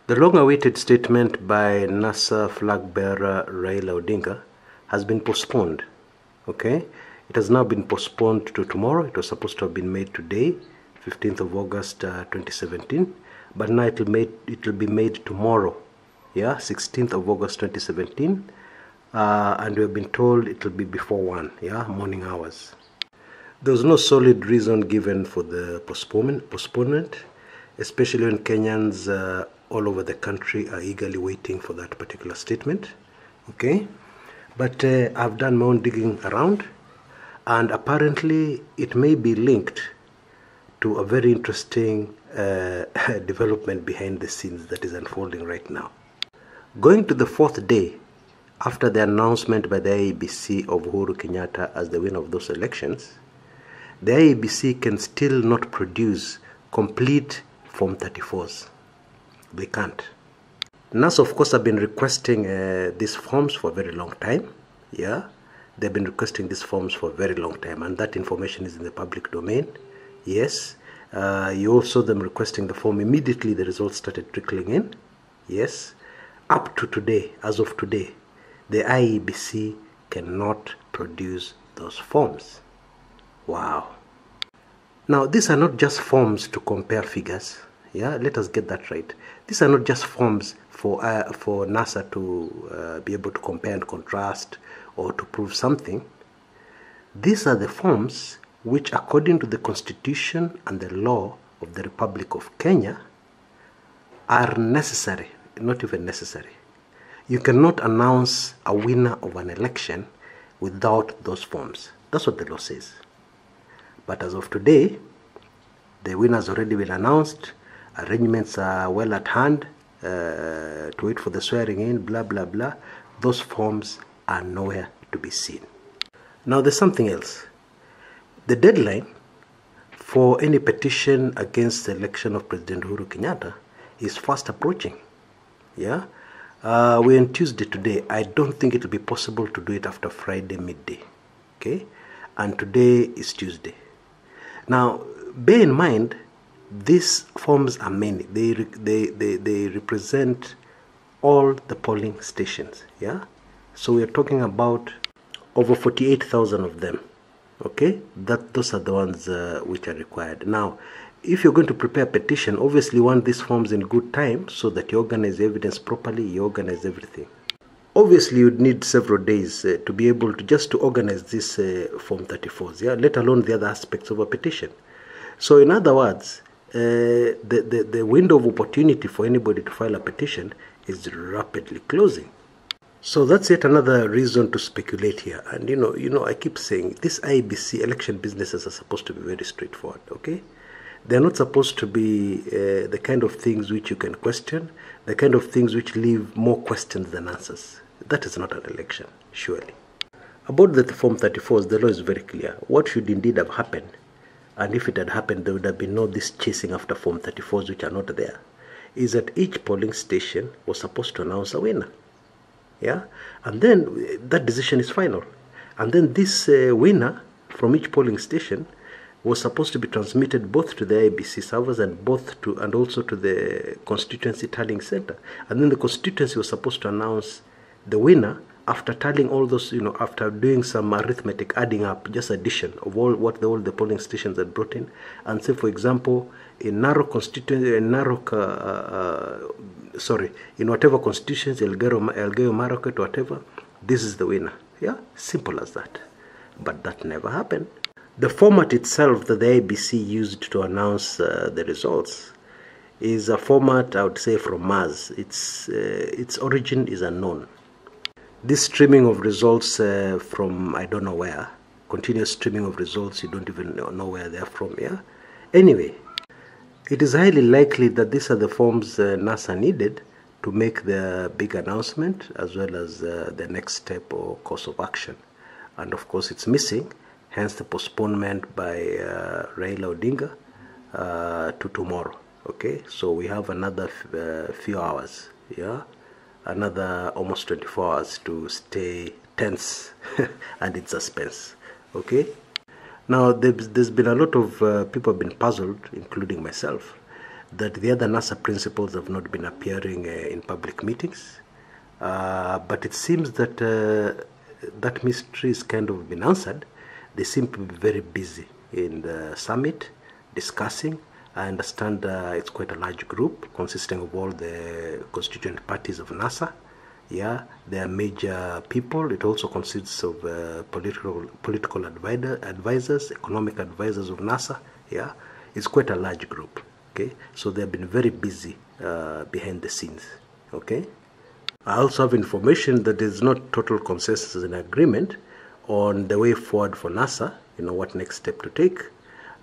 The long-awaited statement by NASA flag bearer Raila Odinga has been postponed. Okay, it has now been postponed to tomorrow. It was supposed to have been made today, 15th of August 2017, but now it will be made tomorrow, yeah, 16th of August 2017, and we have been told it will be before 1, yeah, morning hours. There was no solid reason given for the postponement, especially when Kenyans all over the country are eagerly waiting for that particular statement. Okay, but I've done my own digging around, and apparently it may be linked to a very interesting development behind the scenes that is unfolding right now. Going to the 4th day after the announcement by the IEBC of Uhuru Kenyatta as the winner of those elections, the IEBC can still not produce complete Form 34s. They can't. NASA, of course, have been requesting these forms for a very long time. Yeah, they've been requesting these forms for a very long time, and that information is in the public domain. Yes, you also them requesting the form immediately the results started trickling in. Yes, up to today, as of today, the IEBC cannot produce those forms. Wow. Now, these are not just forms to compare figures. Yeah, let us get that right. These are not just forms for NASA to be able to compare and contrast or to prove something. These are the forms which, according to the Constitution and the law of the Republic of Kenya, are necessary, not even necessary. You cannot announce a winner of an election without those forms. That's what the law says. But as of today, the winner has already been announced. Arrangements are well at hand to wait for the swearing in, blah, blah, blah. Those forms are nowhere to be seen. Now, there's something else. The deadline for any petition against the election of President Uhuru Kenyatta is fast approaching. Yeah, we're on Tuesday today. I don't think it will be possible to do it after Friday midday. Okay, and today is Tuesday. Now, bear in mind, these forms are many. They represent all the polling stations. Yeah, so we are talking about over 48,000 of them. Okay, those are the ones which are required. Now, if you're going to prepare a petition, obviously you want these forms in good time so that you organize the evidence properly, you organize everything. Obviously, you'd need several days to be able to just to organize this Form 34s, yeah, let alone the other aspects of a petition. So, in other words, the window of opportunity for anybody to file a petition is rapidly closing. So that's yet another reason to speculate here. And you know, I keep saying these IEBC election businesses are supposed to be very straightforward. Okay, they're not supposed to be the kind of things which you can question, the kind of things which leave more questions than answers. That is not an election, surely. About the Form 34s, the law is very clear. What should indeed have happened, and if it had happened, there would have been no this chasing after Form 34s which are not there, is that each polling station was supposed to announce a winner. Yeah, and then that decision is final. And then this winner from each polling station was supposed to be transmitted both to the IEBC servers and also to the constituency tallying center. And then the constituency was supposed to announce the winner after tallying all those, after doing some arithmetic, adding up, just addition of all the polling stations had brought in. And say, for example, in whatever constituency, Elgeyo Marakwet, whatever, this is the winner. Yeah, simple as that. But that never happened. The format itself that the IEBC used to announce the results is a format, I would say, from Mars. Its origin is unknown. This streaming of results from I don't know where, continuous streaming of results, you don't even know where they're from. Yeah. Anyway, it is highly likely that these are the forms NASA needed to make the big announcement as well as the next step or course of action. And of course, it's missing, hence the postponement by Raila Odinga to tomorrow. Okay, so we have another few hours, yeah, another almost 24 hours to stay tense and in suspense. Okay. Now, there's been a lot of people have been puzzled, including myself, that the other NASA principals have not been appearing in public meetings. But it seems that that mystery has kind of been answered. They seem to be very busy in the summit discussing. I understand it's quite a large group consisting of all the constituent parties of NASA. Yeah, they are major people. It also consists of political advisors, economic advisors of NASA. Yeah, it's quite a large group. Okay, so they have been very busy behind the scenes. Okay, I also have information that there is not total consensus and agreement on the way forward for NASA. You know what next step to take,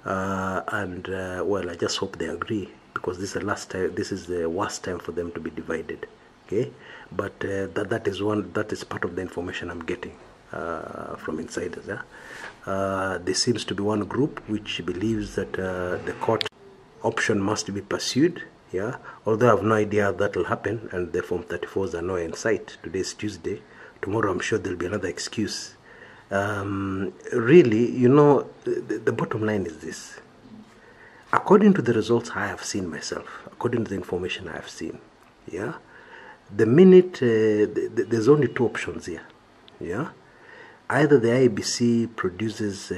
well, I just hope they agree, because this is the last time. This is the worst time for them to be divided. Okay, but that is part of the information I'm getting from insiders. Yeah, there seems to be one group which believes that the court option must be pursued. Yeah, although I have no idea how that will happen, and the Form 34s are nowhere in sight. Today is Tuesday. Tomorrow I'm sure there'll be another excuse. Really, you know, the bottom line is this. According to the results I have seen myself, according to the information I have seen, yeah, the minute there's only two options here. Yeah, either the IEBC produces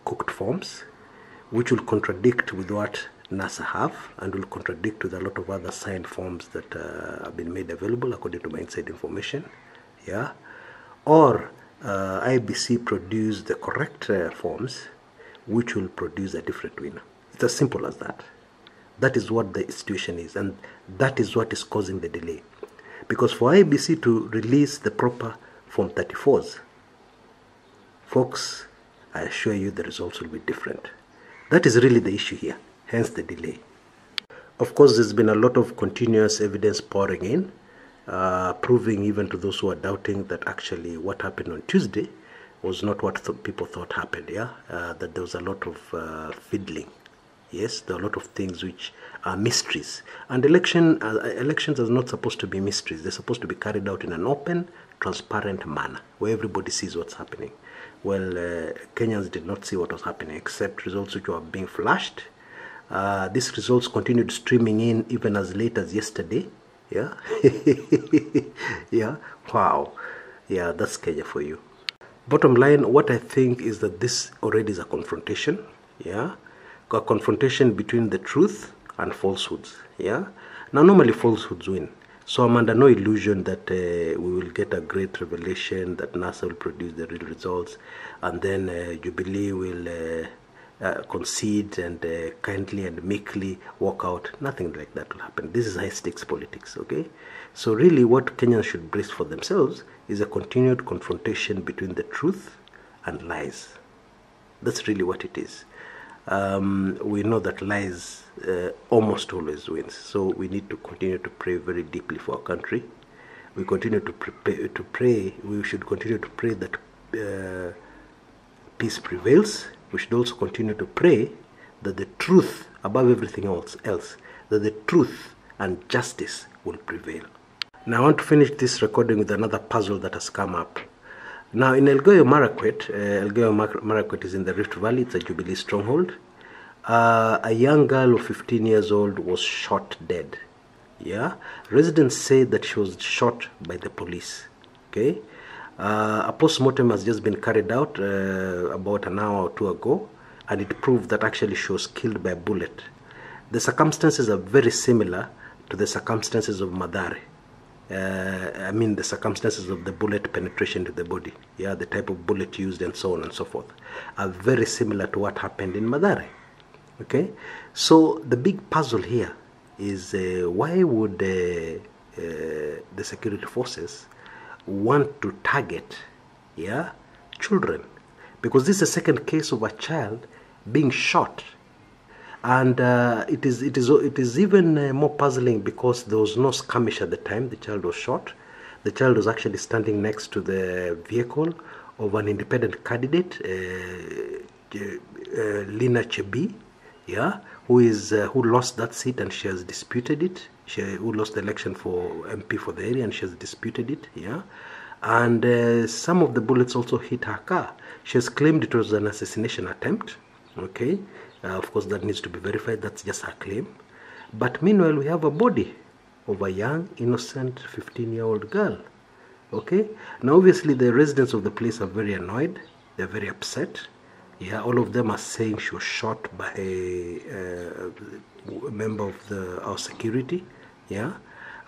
cooked forms, which will contradict with what NASA have, and will contradict with a lot of other signed forms that have been made available according to my inside information. Yeah, or IBC produce the correct forms, which will produce a different winner. It's as simple as that. That is what the situation is, and that is what is causing the delay. Because for IBC to release the proper Form 34s, folks, I assure you the results will be different. That is really the issue here, hence the delay. Of course, there's been a lot of continuous evidence pouring in, proving even to those who are doubting that actually what happened on Tuesday was not what people thought happened. Yeah, that there was a lot of fiddling. Yes, there are a lot of things which are mysteries, and elections are not supposed to be mysteries. They're supposed to be carried out in an open, transparent manner where everybody sees what's happening. Well, Kenyans did not see what was happening, except results which were being flashed. These results continued streaming in even as late as yesterday. Yeah, yeah, wow, yeah, that's Kenya for you. Bottom line, what I think is that this already is a confrontation. Yeah, a confrontation between the truth and falsehoods. Yeah, now normally falsehoods win. So I'm under no illusion that we will get a great revelation, that NASA will produce the real results, and then Jubilee will concede and kindly and meekly walk out. Nothing like that will happen. This is high stakes politics, okay? So really what Kenyans should brace for themselves is a continued confrontation between the truth and lies. That's really what it is. We know that lies almost always wins. So we need to continue to pray very deeply for our country. We continue to pray. We should continue to pray that peace prevails. We should also continue to pray that the truth, above everything else, that the truth and justice will prevail. Now I want to finish this recording with another puzzle that has come up. Now in Elgeyo Marakwet is in the Rift Valley. It's a Jubilee stronghold. A young girl of 15 years old was shot dead. Yeah, residents say that she was shot by the police. Okay, a post-mortem has just been carried out about an hour or two ago, and it proved that actually she was killed by a bullet. The circumstances are very similar to the circumstances of Mathare. I mean the circumstances of the bullet penetration to the body. Yeah, the type of bullet used and so on and so forth are very similar to what happened in Mathare. Okay, so the big puzzle here is why would the security forces want to target, yeah, children? Because this is a second case of a child being shot, and it is even more puzzling because there was no skirmish at the time the child was shot. The child was actually standing next to the vehicle of an independent candidate, Lina Chebi, yeah, who lost that seat and she has disputed it. Who lost the election for MP for the area and she has disputed it, yeah. And some of the bullets also hit her car. She has claimed it was an assassination attempt, okay. Of course, that needs to be verified. That's just her claim. But meanwhile, we have a body of a young, innocent 15-year-old girl. Okay? Now, obviously, the residents of the place are very annoyed. They're very upset. Yeah, all of them are saying she was shot by a member of our security. Yeah,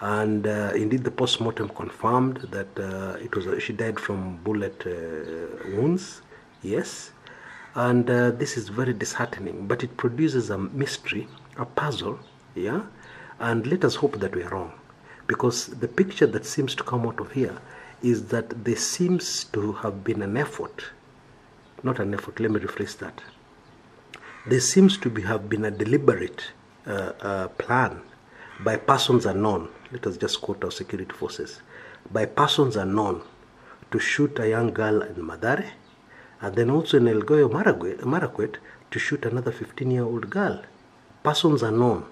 and indeed the post-mortem confirmed that she died from bullet wounds. Yes, and this is very disheartening, but it produces a mystery, a puzzle. Yeah, and let us hope that we are wrong, because the picture that seems to come out of here is that there seems to have been an effort. Not an effort, let me rephrase that. There seems to have been a deliberate plan by persons unknown, let us just quote our security forces, by persons unknown to shoot a young girl in Madare, and then also in Elgeyo Marakwet to shoot another 15-year-old girl. Persons unknown.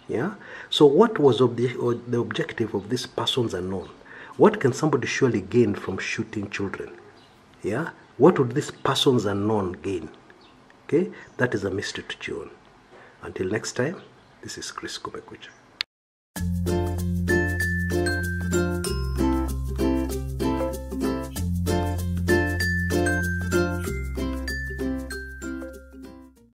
Yeah? So what was the objective of these persons unknown? What can somebody surely gain from shooting children? Yeah? What would these persons unknown gain? Okay, that is a mystery to chew on. Until next time, this is Chris Kumekucha.